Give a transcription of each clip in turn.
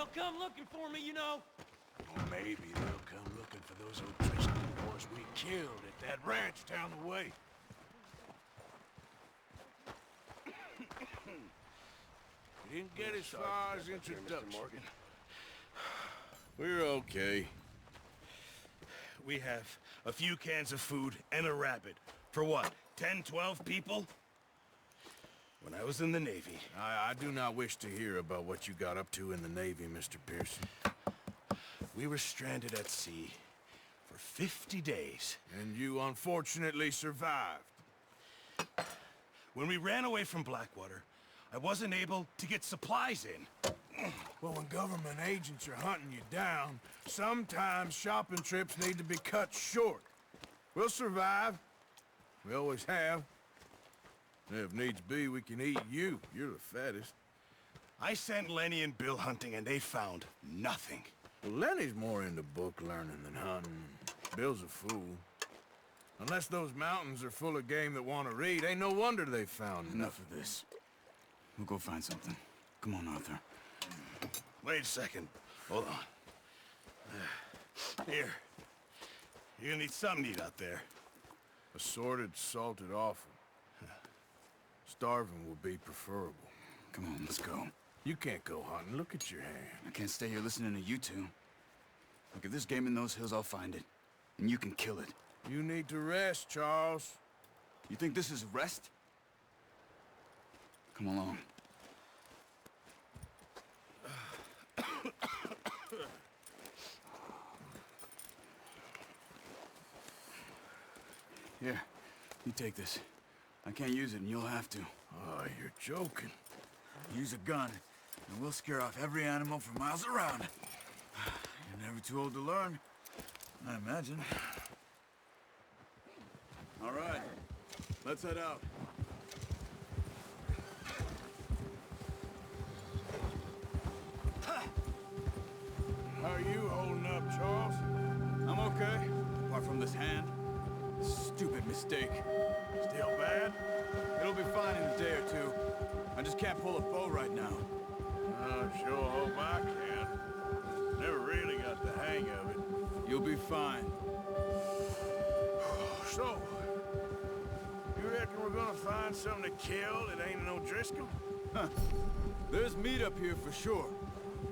They'll come looking for me, you know. Or maybe they'll come looking for those O'Driscoll boys we killed at that ranch down the way. We didn't get as far as introduction. We're okay. We have a few cans of food and a rabbit. For what, 10, 12 people? When I was in the Navy... I do not wish to hear about what you got up to in the Navy, Mr. Pearson. We were stranded at sea for 50 days. And you unfortunately survived. When we ran away from Blackwater, I wasn't able to get supplies in. Well, when government agents are hunting you down, sometimes shopping trips need to be cut short. We'll survive. We always have. If needs be, we can eat you. You're the fattest. I sent Lenny and Bill hunting, and they found nothing. Well, Lenny's more into book learning than hunting. Bill's a fool. Unless those mountains are full of game that want to read, ain't no wonder they found Enough of this. We'll go find something. Come on, Arthur. Wait a second. Hold on. Here. You're gonna need something to eat out there. Assorted, salted offal. Starving will be preferable. Come on, let's go. You can't go hunting. Look at your hand. I can't stay here listening to you two. Look, if there's game in those hills, I'll find it. And you can kill it. You need to rest, Charles. You think this is rest? Come along. Here, you take this. I can't use it, and you'll have to. Oh, you're joking. Use a gun, and we'll scare off every animal for miles around. You're never too old to learn, I imagine. All right, let's head out. How are you holding up, Charles? I'm okay, apart from this hand. Stupid mistake. Still bad? It'll be fine in a day or two. I just can't pull a bow right now. I sure hope I can. Never really got the hang of it. You'll be fine. So, you reckon we're gonna find something to kill that ain't an O'Driscoll? Huh. There's meat up here for sure.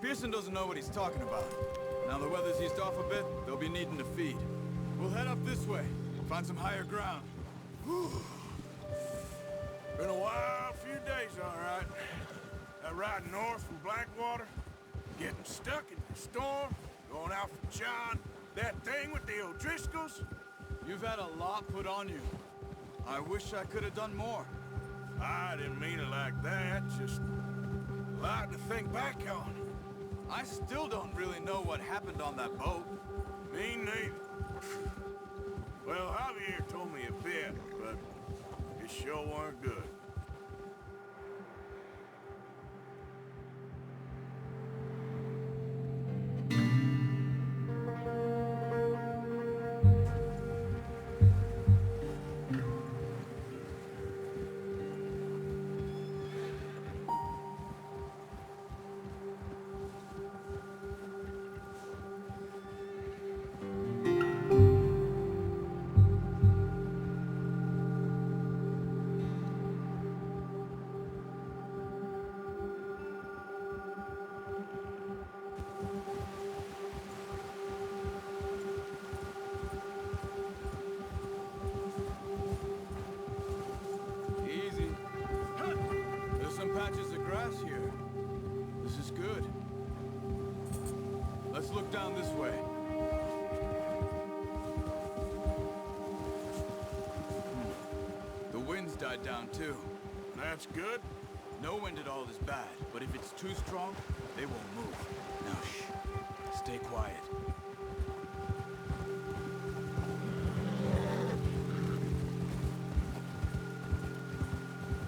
Pearson doesn't know what he's talking about. Now the weather's eased off a bit, they'll be needing to feed. We'll head up this way, find some higher ground. Whew. Been a wild few days, all right. That ride north from Blackwater, getting stuck in the storm, going out from John, that thing with the O'Driscolls. You've had a lot put on you. I wish I could have done more. I didn't mean it like that, just a lot to think back on. I still don't really know what happened on that boat. Me neither. Well, Javier told me a bit, but it sure weren't good. Easy. There's some patches of grass here. This is good. Let's look down this way. The wind's died down too. That's good. No wind at all is bad, but if it's too strong, they won't move. Now shh. Stay quiet.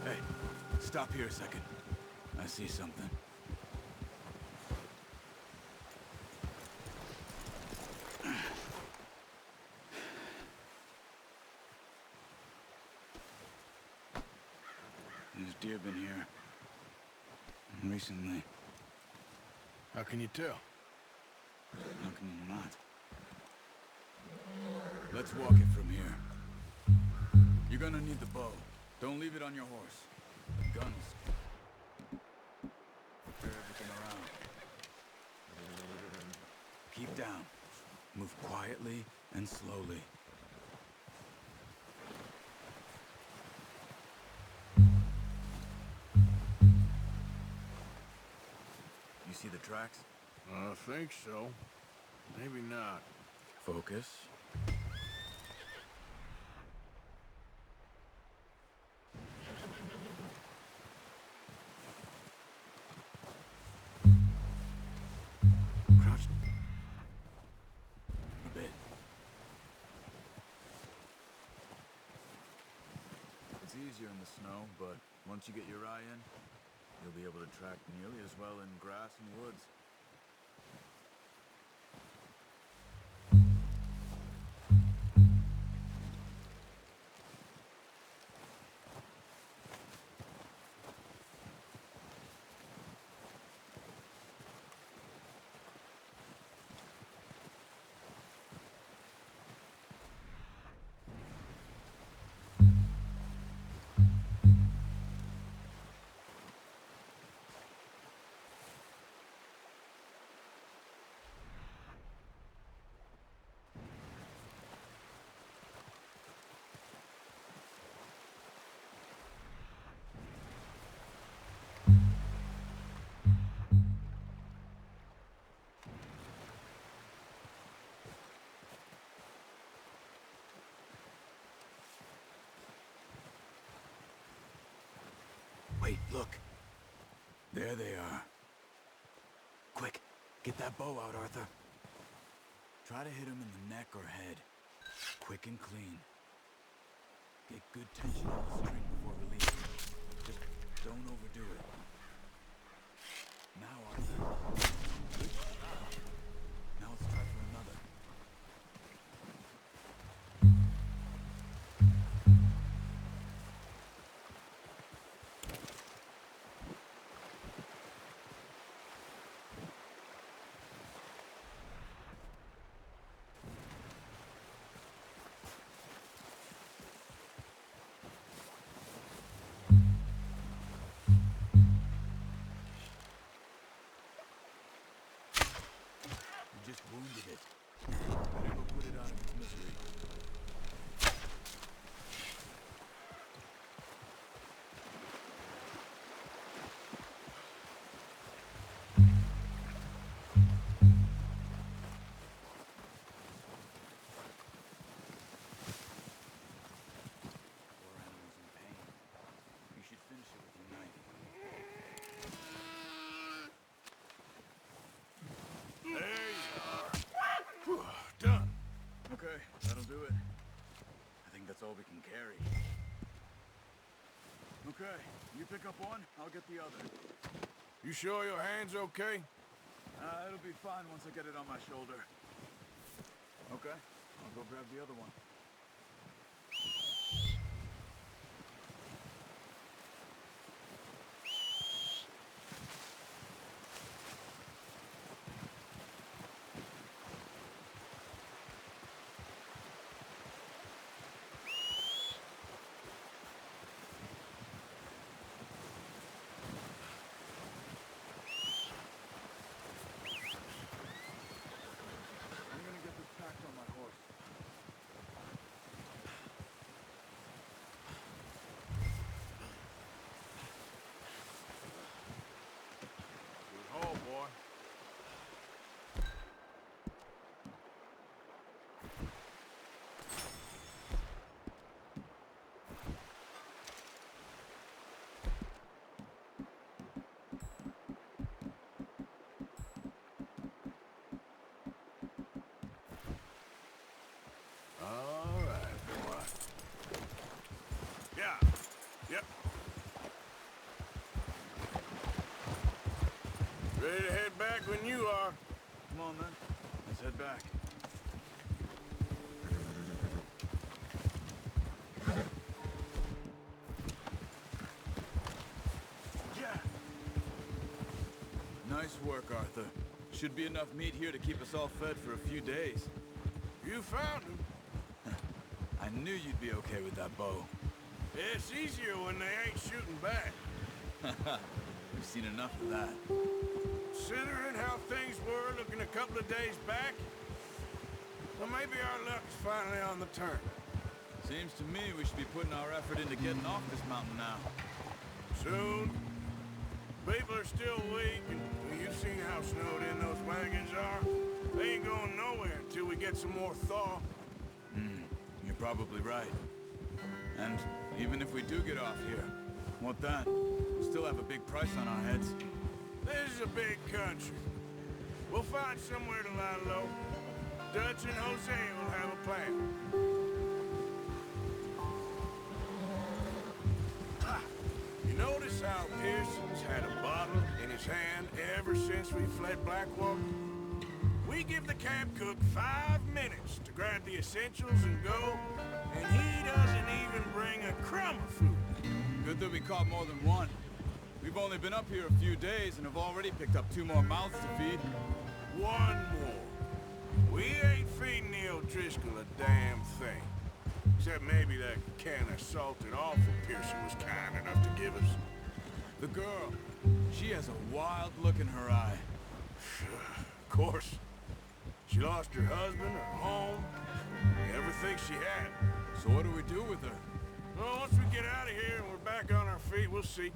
Hey, stop here a second. I see something. There's deer been here. Recently. How can you tell? How can you not? Let's walk it from here. You're gonna need the bow. Don't leave it on your horse. The guns. Clear everything around. Keep down. Move quietly and slowly. You see the tracks? I think so. Maybe not. Focus. Crouch. A bit. It's easier in the snow, but once you get your eye in, you'll be able to track nearly as well in grass and woods. Wait, look. There they are. Quick, get that bow out, Arthur. Try to hit him in the neck or head. Quick and clean. Get good tension on the string before releasing. Just don't overdo it. Now, Arthur. Good job. Now let's try for another. You just wounded it. Better go put it out of its misery. Poor animal's in pain. You should finish it with your knife. There you are. Whew, done. Okay, that'll do it. I think that's all we can carry. Okay, you pick up one, I'll get the other. You sure your hand's okay? It'll be fine once I get it on my shoulder. Okay, I'll go grab the other one. I'm gonna get this packed on my horse. Good haul, boy. All right, boy. Yeah. Yep. Ready to head back when you are. Come on then, let's head back. Yeah. Nice work, Arthur. Should be enough meat here to keep us all fed for a few days. You found him. I knew you'd be okay with that bow. It's easier when they ain't shooting back. We've seen enough of that. Considering how things were looking a couple of days back, well, maybe our luck's finally on the turn. Seems to me we should be putting our effort into getting off this mountain now. Soon. People are still weak, and well, you've seen how snowed in those wagons are. They ain't going nowhere until we get some more thaw. You're probably right. And even if we do get off here, what then? We'll still have a big price on our heads. This is a big country. We'll find somewhere to lie low. Dutch and Jose will have a plan. You notice how Pearson's had a bottle in his hand ever since we fled Blackwater? We give the camp cook 5 minutes to grab the essentials and go, and he doesn't even bring a crumb of food. Good that we caught more than one. We've only been up here a few days and have already picked up 2 more mouths to feed. 1 more. We ain't feeding the O'Driscoll a damn thing. Except maybe that can of salted offal Pearson was kind enough to give us. The girl, she has a wild look in her eye. Of course. She lost her husband, her home, everything she had. So what do we do with her? Well, once we get out of here and we're back on our feet, we'll see.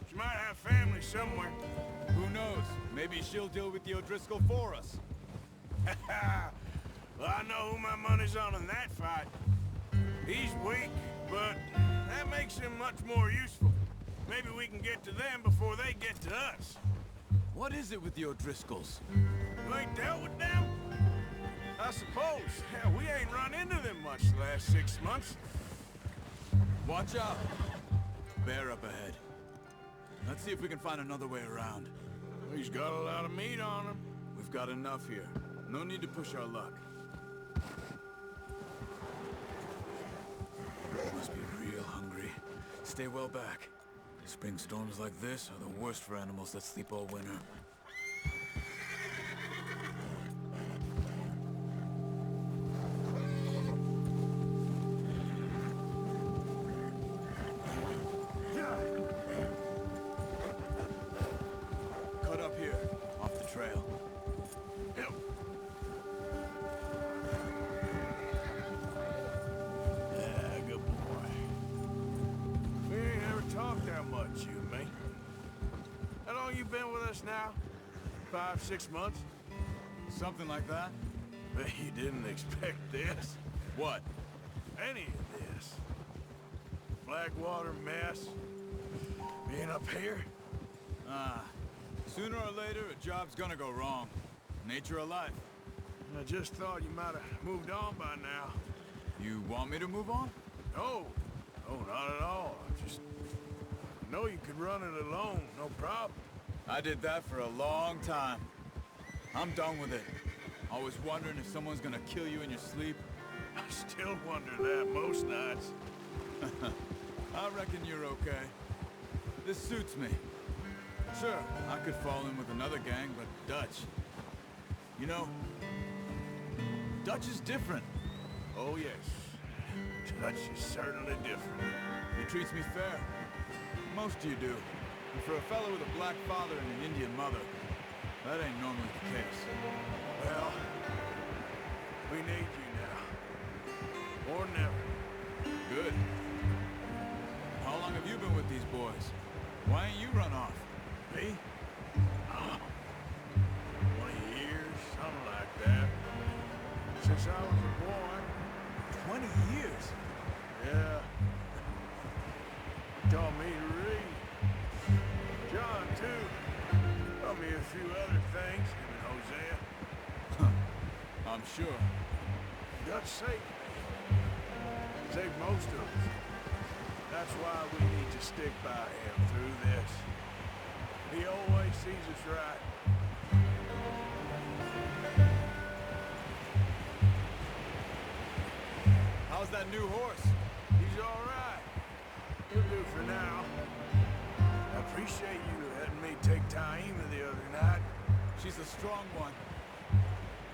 She might have family somewhere. Who knows? Maybe she'll deal with the O'Driscoll for us. Well, I know who my money's on in that fight. He's weak, but that makes him much more useful. Maybe we can get to them before they get to us. What is it with the O'Driscolls? You ain't dealt with them? I suppose. Hell, we ain't run into them much the last 6 months. Watch out! Bear up ahead. Let's see if we can find another way around. He's got a lot of meat on him. We've got enough here. No need to push our luck. Must be real hungry. Stay well back. Spring storms like this are the worst for animals that sleep all winter. Cut up here, off the trail. Yep. Yeah, good boy. We ain't ever talked that much, you and me. How long you been with us now? 5, 6 months? Something like that? Bet you didn't expect this. What? Any of this. Blackwater mess. Being up here. Sooner or later, a job's gonna go wrong. Nature of life. I just thought you might have moved on by now. You want me to move on? No. No, not at all. I just know you could run it alone, no problem. I did that for a long time. I'm done with it. Always wondering if someone's gonna kill you in your sleep. I still wonder that most nights. I reckon you're okay. This suits me. Sure, I could fall in with another gang, but Dutch... You know, Dutch is different. Oh, yes. Dutch is certainly different. He treats me fair. Most of you do. And for a fellow with a black father and an Indian mother, that ain't normally the case. Well, we need you now. More than ever. Good. How long have you been with these boys? Why ain't you run off? Me? Oh, 20 years, something like that. Since I was a boy. 20 years? Yeah. Taught me to read. John, too. Taught me a few other things, him and Hosea. I'm sure. Dutch saved me. Saved most of us. That's why we need to stick by him through this. He always sees us right. How's that new horse? He's all right. He'll do for now. That Appreciate you letting me take Taima the other night. She's a strong one.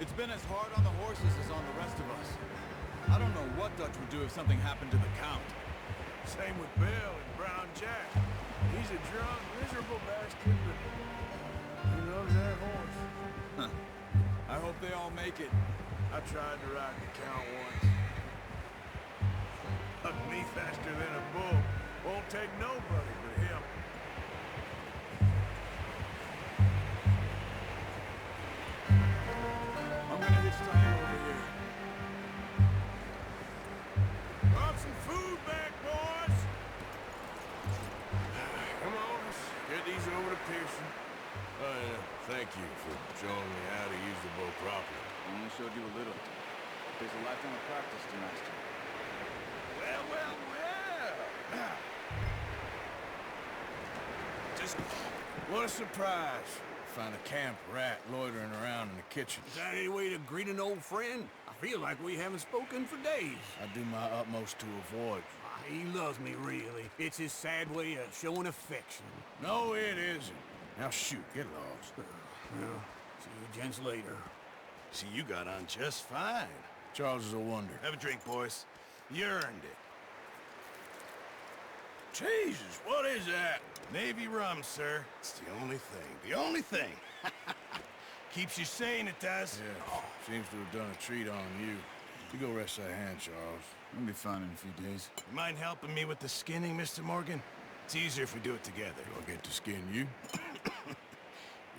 It's been as hard on the horses as on the rest of us. I don't know what Dutch would do if something happened to the Count. Same with Bill and Brown Jack. He's a drunk, miserable bastard, but he loves that horse. I hope they all make it. I tried to ride the Count once. Hugged me faster than a bull. Won't take nobody but him. I'm gonna hitch time over here. Brought some food back, boys. Come on, let's get these over to Pearson. Thank you for showing me how to use the bow properly. I only showed you a little. There's a lifetime of practice to master. Well, well, well. Just what a surprise. Find a camp rat loitering around in the kitchen. Is that any way to greet an old friend? I feel like we haven't spoken for days. I do my utmost to avoid. He loves me, really. It's his sad way of showing affection. No, it isn't. Now shoot, get lost. Well, see you gents later. See, you got on just fine. Charles is a wonder. Have a drink, boys. You earned it. Jesus, what is that? Navy rum, sir. It's the only thing. The only thing. Keeps you sane, it does. Yeah, seems to have done a treat on you. You go rest that hand, Charles. I'll be fine in a few days. You mind helping me with the skinning, Mr. Morgan? It's easier if we do it together. Do I get to skin you?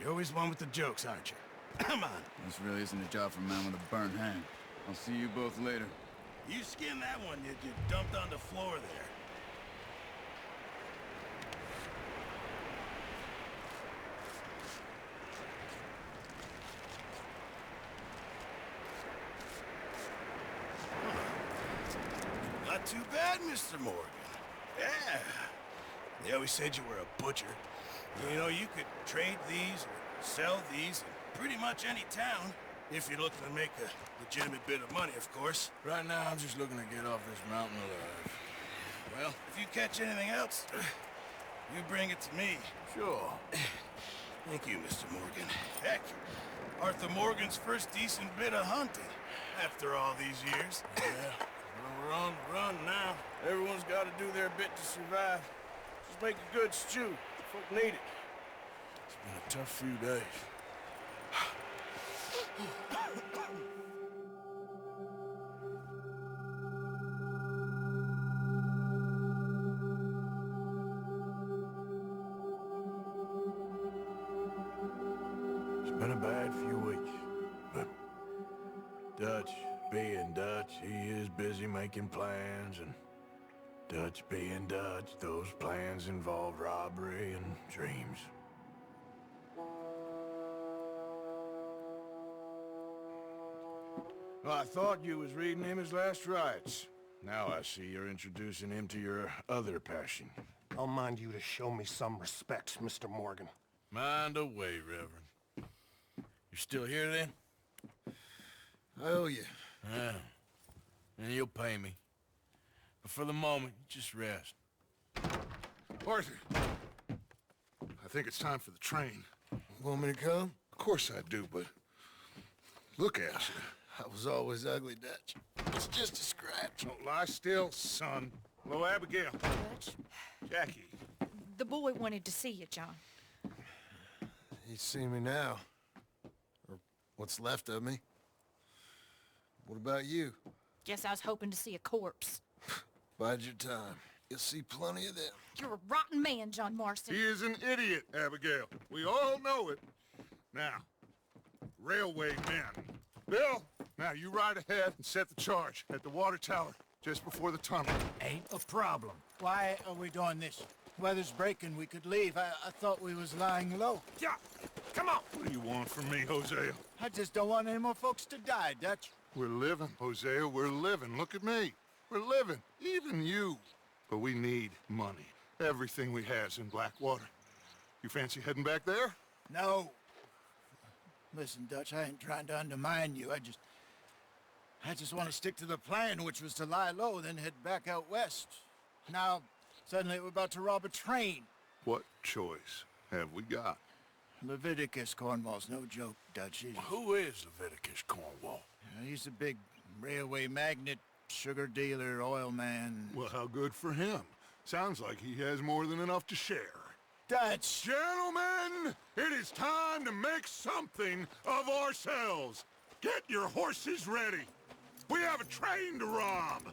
You're always one with the jokes, aren't you? Come on. This really isn't a job for a man with a burnt hand. I'll see you both later. You skinned that one you dumped on the floor there. Not too bad, Mr. Morgan. Yeah. They always said you were a butcher. You know, you could trade these or sell these in pretty much any town, if you're looking to make a legitimate bit of money, of course. Right now, I'm just looking to get off this mountain alive. Well, if you catch anything else, you bring it to me. Sure. Thank you, Mr. Morgan. Heck, Arthur Morgan's first decent bit of hunting after all these years. Yeah, well, we're on the run now. Everyone's got to do their bit to survive. Just make a good stew. Folk need it. It's been a tough few days. It's been a bad few weeks, but Dutch being Dutch, he is busy making plans, and Dutch being Dutch, those plans involve robbery and dreams. Well, I thought you was reading him his last rites. Now I see you're introducing him to your other passion. I'll mind you to show me some respect, Mr. Morgan. Mind away, Reverend. You still here, then? I owe you. Yeah. And you'll pay me. But for the moment, just rest. Arthur, I think it's time for the train. Want me to come? Of course I do, but look at you. I was always ugly, Dutch. It's just a scratch. Don't lie still, son. Hello, Abigail. Dutch, Jackie. the boy wanted to see you, John. He's seen me now. Or what's left of me. What about you? Guess I was hoping to see a corpse. Bide your time. You'll see plenty of them. You're a rotten man, John Marston. He is an idiot, Abigail. We all know it. Now, railway men. Bill, now you ride ahead and set the charge at the water tower just before the tunnel. Ain't a problem. Why are we doing this? Weather's breaking. We could leave. I thought we was lying low. Yeah, come on. What do you want from me, Hosea? I just don't want any more folks to die, Dutch. We're living, Hosea. We're living. Look at me. We're living. Even you. But we need money. Everything we has in Blackwater. You fancy heading back there? No. Listen, Dutch, I ain't trying to undermine you. I just want to stick to the plan, which was to lie low, then head back out west. Now, suddenly we're about to rob a train. What choice have we got? Leviticus Cornwall's no joke, Dutch. Who is Leviticus Cornwall? He's a big railway magnate, sugar dealer, oil man. Well, how good for him. Sounds like he has more than enough to share. Dutch! Gentlemen, it is time to make something of ourselves. Get your horses ready. We have a train to rob.